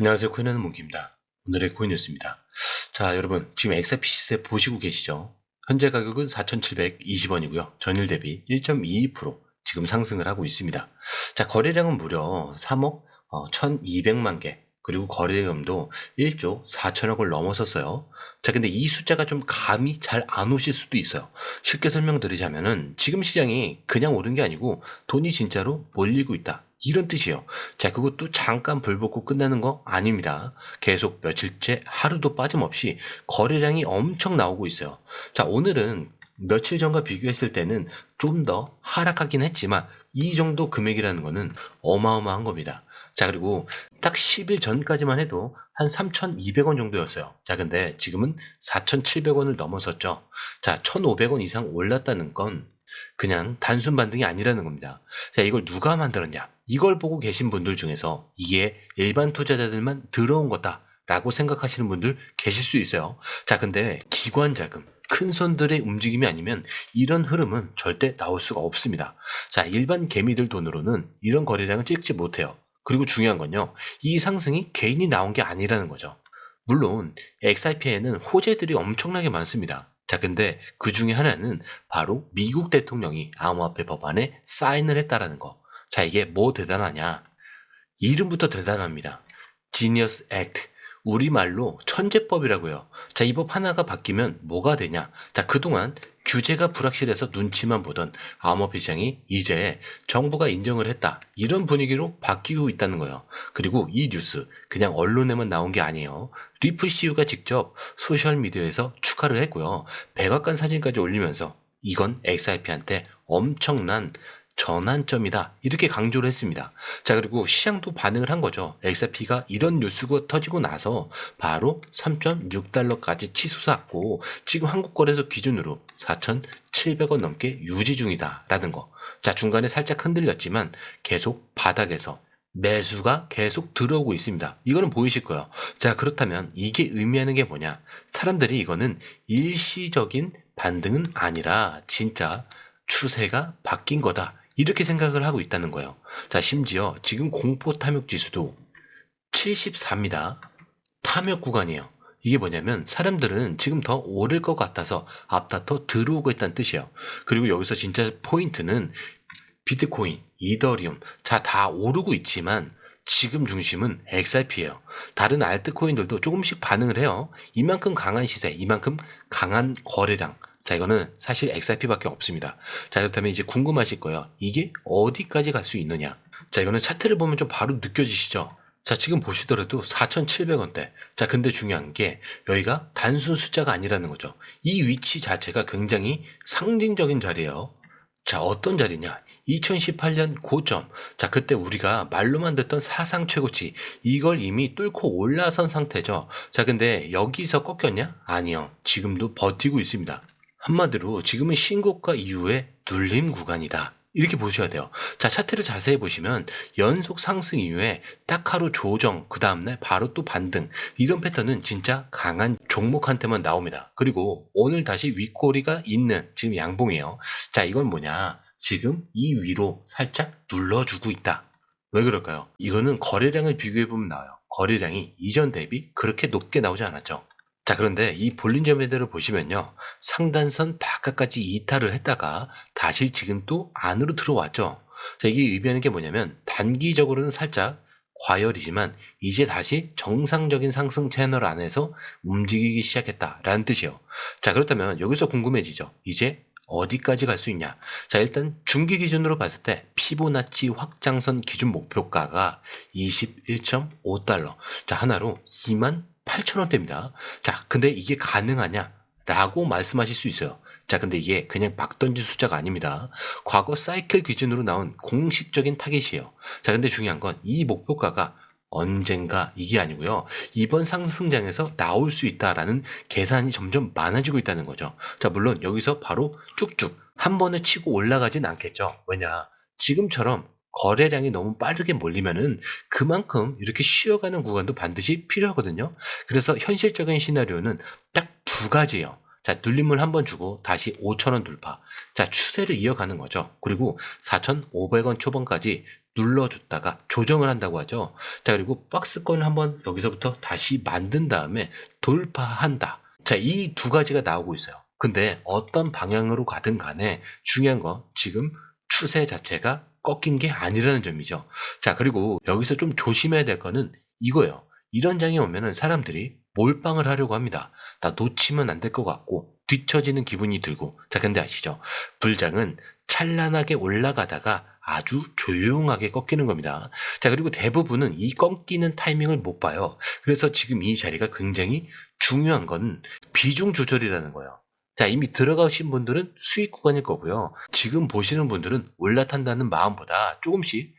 안녕하세요. 코인하는 몽키입니다. 오늘의 코인 뉴스입니다. 자, 여러분 지금 XRP 시세 보시고 계시죠? 현재 가격은 4,720원이고요. 전일 대비 1.22% 지금 상승을 하고 있습니다. 자, 거래량은 무려 3억 1,200만 개, 그리고 거래금도 1조 4천억을 넘어섰어요. 자, 근데 이 숫자가 좀 감이 잘 안 오실 수도 있어요. 쉽게 설명드리자면은 지금 시장이 그냥 오른 게 아니고 돈이 진짜로 몰리고 있다, 이런 뜻이에요. 자, 그것도 잠깐 불 붙고 끝나는 거 아닙니다. 계속 며칠째 하루도 빠짐없이 거래량이 엄청 나오고 있어요. 자, 오늘은 며칠 전과 비교했을 때는 좀 더 하락하긴 했지만 이 정도 금액이라는 거는 어마어마한 겁니다. 자, 그리고 딱 10일 전까지만 해도 한 3,200원 정도였어요. 자, 근데 지금은 4,700원을 넘어섰죠. 자, 1,500원 이상 올랐다는 건 그냥 단순 반등이 아니라는 겁니다. 자, 이걸 누가 만들었냐? 이걸 보고 계신 분들 중에서 이게 일반 투자자들만 들어온 거다라고 생각하시는 분들 계실 수 있어요. 자, 근데 기관 자금, 큰 손들의 움직임이 아니면 이런 흐름은 절대 나올 수가 없습니다. 자, 일반 개미들 돈으로는 이런 거래량은 찍지 못해요. 그리고 중요한 건요, 이 상승이 개인이 나온 게 아니라는 거죠. 물론 XRP에는 호재들이 엄청나게 많습니다. 자, 근데 그 중에 하나는 바로 미국 대통령이 암호화폐 법안에 사인을 했다라는 거. 자, 이게 뭐 대단하냐? 이름부터 대단합니다. Genius Act. 우리말로 천재법이라고요. 자, 이 법 하나가 바뀌면 뭐가 되냐? 자, 그동안 규제가 불확실해서 눈치만 보던 암호화폐 시장이 이제 정부가 인정을 했다, 이런 분위기로 바뀌고 있다는 거예요. 그리고 이 뉴스 그냥 언론에만 나온 게 아니에요. 리프 CEO가 직접 소셜미디어에서 축하를 했고요. 백악관 사진까지 올리면서 이건 XRP한테 엄청난 전환점이다, 이렇게 강조를 했습니다. 자, 그리고 시장도 반응을 한 거죠. XRP가 이런 뉴스가 터지고 나서 바로 3.6달러까지 치솟았고 지금 한국 거래소 기준으로 4,700원 넘게 유지 중이다라는 거. 자, 중간에 살짝 흔들렸지만 계속 바닥에서 매수가 계속 들어오고 있습니다. 이거는 보이실 거예요. 자, 그렇다면 이게 의미하는 게 뭐냐? 사람들이 이거는 일시적인 반등은 아니라 진짜 추세가 바뀐 거다, 이렇게 생각을 하고 있다는 거예요. 자, 심지어 지금 공포 탐욕 지수도 74입니다. 탐욕 구간이에요. 이게 뭐냐면 사람들은 지금 더 오를 것 같아서 앞다퉈 들어오고 있다는 뜻이에요. 그리고 여기서 진짜 포인트는 비트코인, 이더리움, 자, 다 오르고 있지만 지금 중심은 XRP예요. 다른 알트코인들도 조금씩 반응을 해요. 이만큼 강한 시세, 이만큼 강한 거래량. 자, 이거는 사실 XRP밖에 없습니다. 자, 그렇다면 이제 궁금하실 거예요. 이게 어디까지 갈 수 있느냐? 자, 이거는 차트를 보면 좀 바로 느껴지시죠? 자, 지금 보시더라도 4,700원대. 자, 근데 중요한 게 여기가 단순 숫자가 아니라는 거죠. 이 위치 자체가 굉장히 상징적인 자리예요. 자, 어떤 자리냐? 2018년 고점. 자, 그때 우리가 말로만 듣던 사상 최고치, 이걸 이미 뚫고 올라선 상태죠. 자, 근데 여기서 꺾였냐? 아니요. 지금도 버티고 있습니다. 한마디로 지금은 신고가 이후에 눌림 구간이다, 이렇게 보셔야 돼요. 자, 차트를 자세히 보시면 연속 상승 이후에 딱 하루 조정, 그 다음날 바로 또 반등, 이런 패턴은 진짜 강한 종목한테만 나옵니다. 그리고 오늘 다시 윗꼬리가 있는 지금 양봉이에요. 자, 이건 뭐냐? 지금 이 위로 살짝 눌러주고 있다. 왜 그럴까요? 이거는 거래량을 비교해보면 나와요. 거래량이 이전 대비 그렇게 높게 나오지 않았죠. 자, 그런데 이 볼린저 배드를 보시면요, 상단선 바깥까지 이탈을 했다가 다시 지금 또 안으로 들어왔죠. 자, 이게 의미하는 게 뭐냐면 단기적으로는 살짝 과열이지만 이제 다시 정상적인 상승 채널 안에서 움직이기 시작했다라는 뜻이에요. 자, 그렇다면 여기서 궁금해지죠. 이제 어디까지 갈 수 있냐? 자, 일단 중기 기준으로 봤을 때 피보나치 확장선 기준 목표가가 21.5달러. 자, 하나로 28,000원대입니다. 자, 근데 이게 가능하냐? 라고 말씀하실 수 있어요. 자, 근데 이게 그냥 막 던진 숫자가 아닙니다. 과거 사이클 기준으로 나온 공식적인 타겟이에요. 자, 근데 중요한 건 이 목표가가 언젠가 이게 아니고요, 이번 상승장에서 나올 수 있다라는 계산이 점점 많아지고 있다는 거죠. 자, 물론 여기서 바로 쭉쭉 한 번에 치고 올라가진 않겠죠. 왜냐? 지금처럼 거래량이 너무 빠르게 몰리면은 그만큼 이렇게 쉬어가는 구간도 반드시 필요하거든요. 그래서 현실적인 시나리오는 딱 두 가지예요. 자, 눌림을 한번 주고 다시 5,000원 돌파. 자, 추세를 이어가는 거죠. 그리고 4,500원 초반까지 눌러줬다가 조정을 한다고 하죠. 자, 그리고 박스권을 한번 여기서부터 다시 만든 다음에 돌파한다. 자, 이 두 가지가 나오고 있어요. 근데 어떤 방향으로 가든 간에 중요한 건 지금 추세 자체가 꺾인 게 아니라는 점이죠. 자, 그리고 여기서 좀 조심해야 될 거는 이거예요. 이런 장이 오면은 사람들이 몰빵을 하려고 합니다. 나 놓치면 안 될 것 같고 뒤처지는 기분이 들고. 자, 근데 아시죠? 불장은 찬란하게 올라가다가 아주 조용하게 꺾이는 겁니다. 자, 그리고 대부분은 이 꺾이는 타이밍을 못 봐요. 그래서 지금 이 자리가 굉장히 중요한 건 비중 조절이라는 거예요. 자, 이미 들어가신 분들은 수익 구간일 거고요. 지금 보시는 분들은 올라탄다는 마음보다 조금씩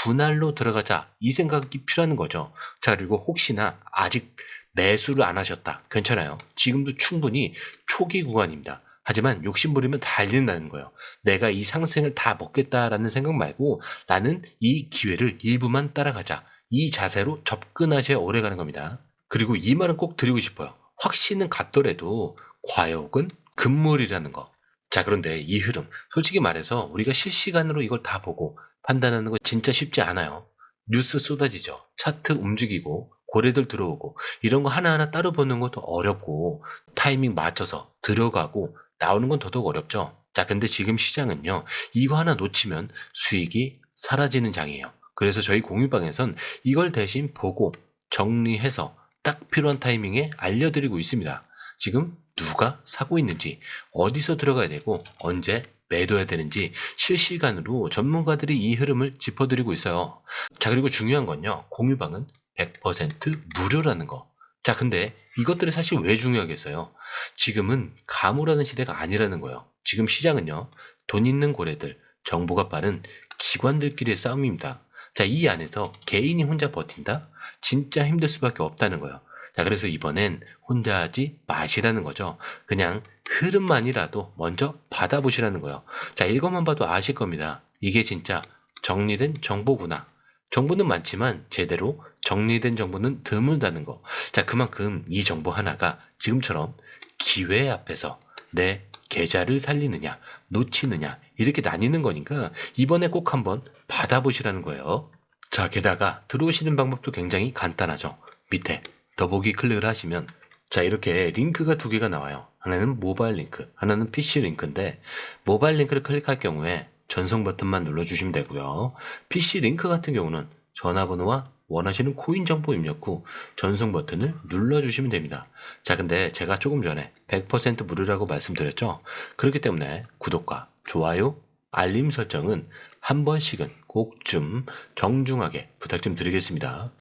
분할로 들어가자 이 생각이 필요한 거죠. 자, 그리고 혹시나 아직 매수를 안 하셨다. 괜찮아요. 지금도 충분히 초기 구간입니다. 하지만 욕심부리면 달린다는 거예요. 내가 이 상승을 다 먹겠다라는 생각 말고 나는 이 기회를 일부만 따라가자. 이 자세로 접근하셔야 오래 가는 겁니다. 그리고 이 말은 꼭 드리고 싶어요. 확신은 같더라도 과욕은 금물이라는 거. 자, 그런데 이 흐름, 솔직히 말해서 우리가 실시간으로 이걸 다 보고 판단하는 거 진짜 쉽지 않아요. 뉴스 쏟아지죠. 차트 움직이고 고래들 들어오고 이런 거 하나하나 따로 보는 것도 어렵고 타이밍 맞춰서 들어가고 나오는 건 더더욱 어렵죠. 자, 근데 지금 시장은요. 이거 하나 놓치면 수익이 사라지는 장이에요. 그래서 저희 공유방에선 이걸 대신 보고 정리해서 딱 필요한 타이밍에 알려드리고 있습니다. 지금 누가 사고 있는지, 어디서 들어가야 되고 언제 매도해야 되는지 실시간으로 전문가들이 이 흐름을 짚어드리고 있어요. 자, 그리고 중요한 건요. 공유방은 100% 무료라는 거. 자, 근데 이것들이 사실 왜 중요하겠어요? 지금은 가물하는 시대가 아니라는 거예요. 지금 시장은요. 돈 있는 고래들, 정보가 빠른 기관들끼리의 싸움입니다. 자, 이 안에서 개인이 혼자 버틴다? 진짜 힘들 수밖에 없다는 거예요. 자, 그래서 이번엔 혼자 하지 마시라는 거죠. 그냥 흐름만이라도 먼저 받아보시라는 거예요. 자, 이것만 봐도 아실 겁니다. 이게 진짜 정리된 정보구나. 정보는 많지만 제대로 정리된 정보는 드물다는 거. 자, 그만큼 이 정보 하나가 지금처럼 기회 앞에서 내 계좌를 살리느냐, 놓치느냐 이렇게 나뉘는 거니까 이번에 꼭 한번 받아보시라는 거예요. 자, 게다가 들어오시는 방법도 굉장히 간단하죠. 밑에 더보기 클릭을 하시면 자, 이렇게 링크가 두 개가 나와요. 하나는 모바일 링크, 하나는 PC 링크인데 모바일 링크를 클릭할 경우에 전송 버튼만 눌러주시면 되고요. PC 링크 같은 경우는 전화번호와 원하시는 코인 정보 입력 후 전송 버튼을 눌러주시면 됩니다. 자, 근데 제가 조금 전에 100% 무료라고 말씀드렸죠? 그렇기 때문에 구독과 좋아요, 알림 설정은 한 번씩은 꼭 좀 정중하게 부탁 좀 드리겠습니다.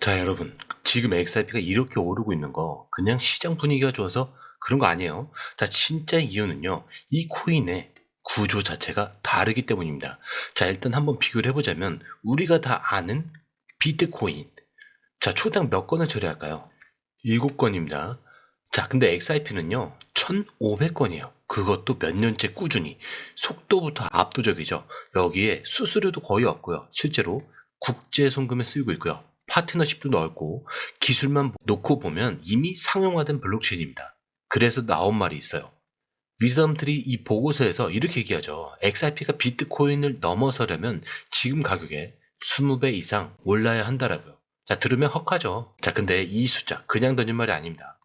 자, 여러분, 지금 XRP가 이렇게 오르고 있는 거 그냥 시장 분위기가 좋아서 그런 거 아니에요. 자, 진짜 이유는요. 이 코인의 구조 자체가 다르기 때문입니다. 자, 일단 한번 비교를 해보자면 우리가 다 아는 비트코인. 자, 초당 몇 건을 처리할까요? 7건입니다. 자, 근데 XRP는요. 1,500건이에요. 그것도 몇 년째 꾸준히. 속도부터 압도적이죠. 여기에 수수료도 거의 없고요. 실제로 국제 송금에 쓰이고 있고요. 파트너십도 넓고 기술만 놓고 보면 이미 상용화된 블록체인입니다. 그래서 나온 말이 있어요. 위즈덤트리 이 보고서에서 이렇게 얘기하죠. XRP가 비트코인을 넘어서려면 지금 가격에 20배 이상 올라야 한다라고요. 자, 들으면 헉하죠. 자, 근데 이 숫자 그냥 던진 말이 아닙니다.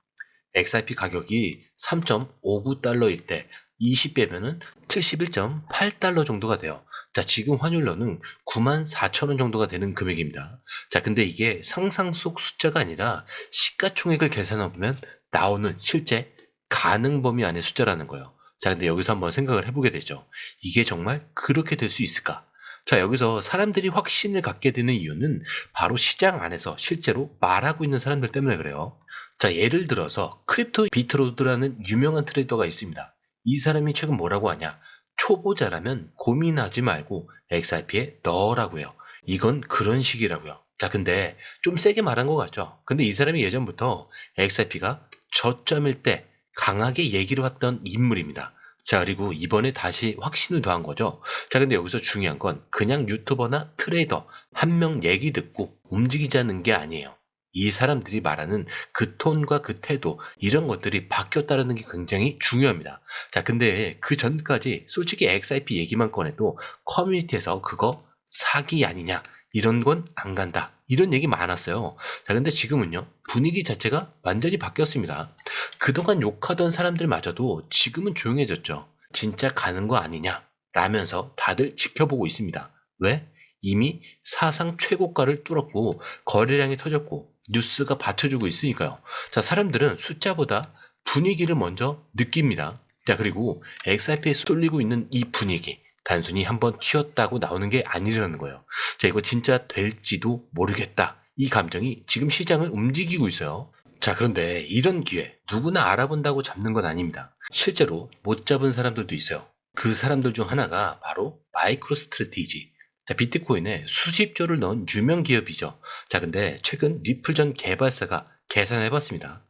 XRP 가격이 3.59달러일 때 20배면은 71.8달러 정도가 돼요. 자, 지금 환율로는 94,000원 정도가 되는 금액입니다. 자, 근데 이게 상상 속 숫자가 아니라 시가총액을 계산해보면 나오는 실제 가능 범위 안의 숫자라는 거예요. 자, 근데 여기서 한번 생각을 해보게 되죠. 이게 정말 그렇게 될 수 있을까? 자, 여기서 사람들이 확신을 갖게 되는 이유는 바로 시장 안에서 실제로 말하고 있는 사람들 때문에 그래요. 자, 예를 들어서 크립토 비트로드라는 유명한 트레이더가 있습니다. 이 사람이 최근 뭐라고 하냐? 초보자라면 고민하지 말고 XRP에 넣으라고 해요. 이건 그런 식이라고요. 자, 근데 좀 세게 말한 것 같죠? 근데 이 사람이 예전부터 XRP가 저점일 때 강하게 얘기를 했던 인물입니다. 자, 그리고 이번에 다시 확신을 더한 거죠. 자, 근데 여기서 중요한 건 그냥 유튜버나 트레이더 한 명 얘기 듣고 움직이자는 게 아니에요. 이 사람들이 말하는 그 톤과 그 태도 이런 것들이 바뀌었다는 게 굉장히 중요합니다. 자, 근데 그 전까지 솔직히 XRP 얘기만 꺼내도 커뮤니티에서 그거 사기 아니냐 이런 건 안 간다 이런 얘기 많았어요. 자, 근데 지금은요 분위기 자체가 완전히 바뀌었습니다. 그동안 욕하던 사람들마저도 지금은 조용해졌죠. 진짜 가는 거 아니냐 라면서 다들 지켜보고 있습니다. 왜? 이미 사상 최고가를 뚫었고 거래량이 터졌고 뉴스가 받쳐주고 있으니까요. 자, 사람들은 숫자보다 분위기를 먼저 느낍니다. 자, 그리고 XRP에 쏠리고 있는 이 분위기 단순히 한번 튀었다고 나오는 게 아니라는 거예요. 자, 이거 진짜 될지도 모르겠다. 이 감정이 지금 시장을 움직이고 있어요. 자, 그런데 이런 기회 누구나 알아본다고 잡는 건 아닙니다. 실제로 못 잡은 사람들도 있어요. 그 사람들 중 하나가 바로 마이크로스트래티지. 자, 비트코인에 수십조를 넣은 유명 기업이죠. 자, 근데 최근 리플전 개발사가 계산해봤습니다.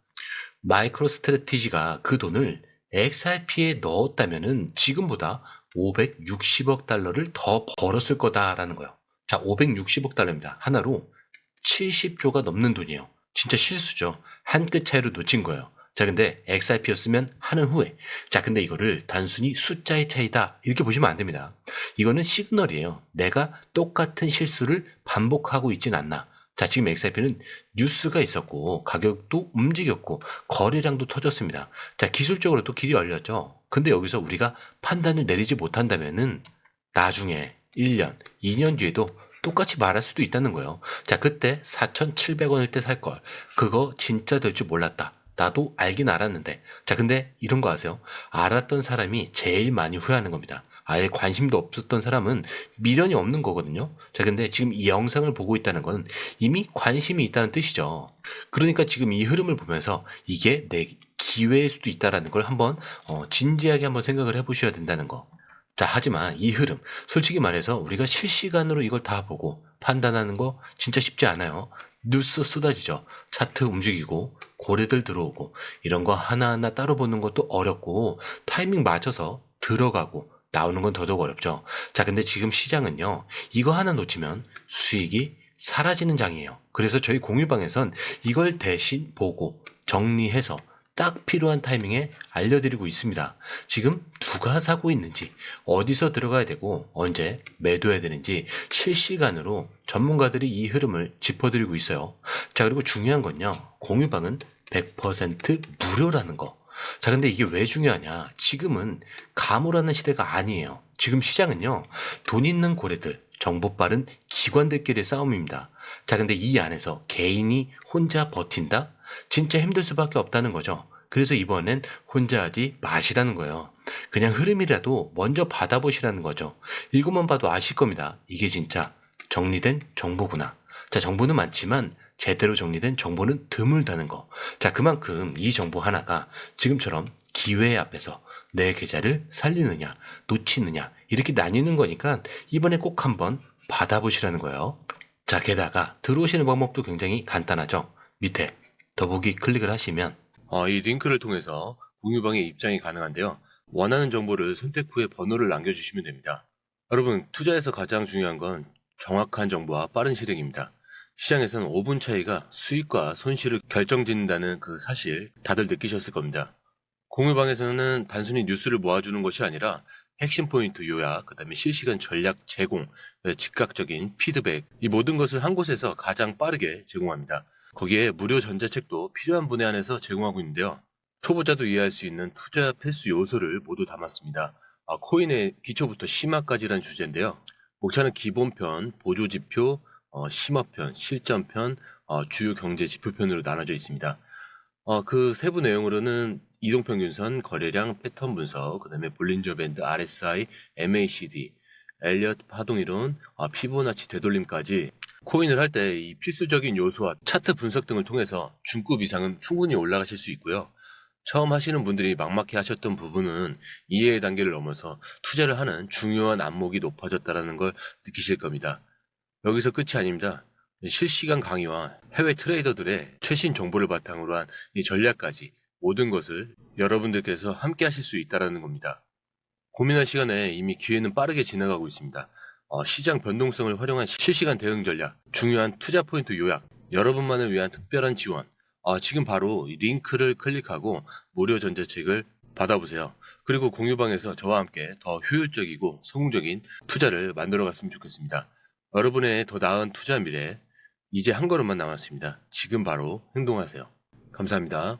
마이크로스트래티지가 그 돈을 XRP에 넣었다면은 지금보다 560억 달러를 더 벌었을 거다라는 거예요. 자, 560억 달러입니다. 하나로 70조가 넘는 돈이에요. 진짜 실수죠. 한 끗 차이로 놓친 거예요. 자, 근데 XRP였으면 하는 후에 자, 근데 이거를 단순히 숫자의 차이다 이렇게 보시면 안 됩니다. 이거는 시그널이에요. 내가 똑같은 실수를 반복하고 있진 않나. 자, 지금 XRP는 뉴스가 있었고 가격도 움직였고 거래량도 터졌습니다. 자, 기술적으로 또 길이 열렸죠. 근데 여기서 우리가 판단을 내리지 못한다면은 나중에 1년, 2년 뒤에도 똑같이 말할 수도 있다는 거예요. 자, 그때 4,700원일 때 살 걸. 그거 진짜 될 줄 몰랐다. 나도 알긴 알았는데. 자, 근데 이런 거 아세요? 알았던 사람이 제일 많이 후회하는 겁니다. 아예 관심도 없었던 사람은 미련이 없는 거거든요. 자, 근데 지금 이 영상을 보고 있다는 건 이미 관심이 있다는 뜻이죠. 그러니까 지금 이 흐름을 보면서 이게 내 기회일 수도 있다라는 걸 한번 진지하게 한번 생각을 해보셔야 된다는 거. 자, 하지만 이 흐름, 솔직히 말해서 우리가 실시간으로 이걸 다 보고 판단하는 거 진짜 쉽지 않아요. 뉴스 쏟아지죠. 차트 움직이고 고래들 들어오고 이런 거 하나하나 따로 보는 것도 어렵고 타이밍 맞춰서 들어가고 나오는 건 더더욱 어렵죠. 자, 근데 지금 시장은요. 이거 하나 놓치면 수익이 사라지는 장이에요. 그래서 저희 공유방에선 이걸 대신 보고 정리해서 딱 필요한 타이밍에 알려드리고 있습니다. 지금 누가 사고 있는지, 어디서 들어가야 되고 언제 매도해야 되는지 실시간으로 전문가들이 이 흐름을 짚어드리고 있어요. 자, 그리고 중요한 건요. 공유방은 100% 무료라는 거. 자, 근데 이게 왜 중요하냐? 지금은 가물하는 시대가 아니에요. 지금 시장은요. 돈 있는 고래들, 정보 빠른 기관들끼리의 싸움입니다. 자, 근데 이 안에서 개인이 혼자 버틴다? 진짜 힘들 수밖에 없다는 거죠. 그래서 이번엔 혼자 하지 마시라는 거예요. 그냥 흐름이라도 먼저 받아보시라는 거죠. 이것만 봐도 아실 겁니다. 이게 진짜 정리된 정보구나. 자, 정보는 많지만 제대로 정리된 정보는 드물다는 거. 자, 그만큼 이 정보 하나가 지금처럼 기회 앞에서 내 계좌를 살리느냐, 놓치느냐 이렇게 나뉘는 거니까 이번에 꼭 한번 받아보시라는 거예요. 자, 게다가 들어오시는 방법도 굉장히 간단하죠. 밑에 더보기 클릭을 하시면 이 링크를 통해서 공유방에 입장이 가능한데요. 원하는 정보를 선택 후에 번호를 남겨주시면 됩니다. 여러분, 투자에서 가장 중요한 건 정확한 정보와 빠른 실행입니다. 시장에서는 5분 차이가 수익과 손실을 결정짓는다는 그 사실 다들 느끼셨을 겁니다. 공유방에서는 단순히 뉴스를 모아주는 것이 아니라 핵심 포인트 요약, 그 다음에 실시간 전략 제공, 즉각적인 피드백, 이 모든 것을 한 곳에서 가장 빠르게 제공합니다. 거기에 무료 전자책도 필요한 분에 한해서 제공하고 있는데요. 초보자도 이해할 수 있는 투자 필수 요소를 모두 담았습니다. 코인의 기초부터 심화까지란 주제인데요. 목차는 기본편, 보조지표, 심화편, 실전편, 주요 경제 지표편으로 나눠져 있습니다. 그 세부 내용으로는 이동평균선, 거래량, 패턴 분석, 그 다음에 볼린저 밴드, RSI, MACD, 엘리엇 파동이론, 피보나치 되돌림까지 코인을 할 때 이 필수적인 요소와 차트 분석 등을 통해서 중급 이상은 충분히 올라가실 수 있고요. 처음 하시는 분들이 막막해 하셨던 부분은 이해의 단계를 넘어서 투자를 하는 중요한 안목이 높아졌다는 걸 느끼실 겁니다. 여기서 끝이 아닙니다. 실시간 강의와 해외 트레이더들의 최신 정보를 바탕으로 한 이 전략까지 모든 것을 여러분들께서 함께 하실 수 있다는 겁니다. 고민할 시간에 이미 기회는 빠르게 지나가고 있습니다. 시장 변동성을 활용한 실시간 대응 전략, 중요한 투자 포인트 요약, 여러분만을 위한 특별한 지원. 지금 바로 이 링크를 클릭하고 무료 전자책을 받아보세요. 그리고 공유방에서 저와 함께 더 효율적이고 성공적인 투자를 만들어 갔으면 좋겠습니다. 여러분의 더 나은 투자 미래, 이제 한 걸음만 남았습니다. 지금 바로 행동하세요. 감사합니다.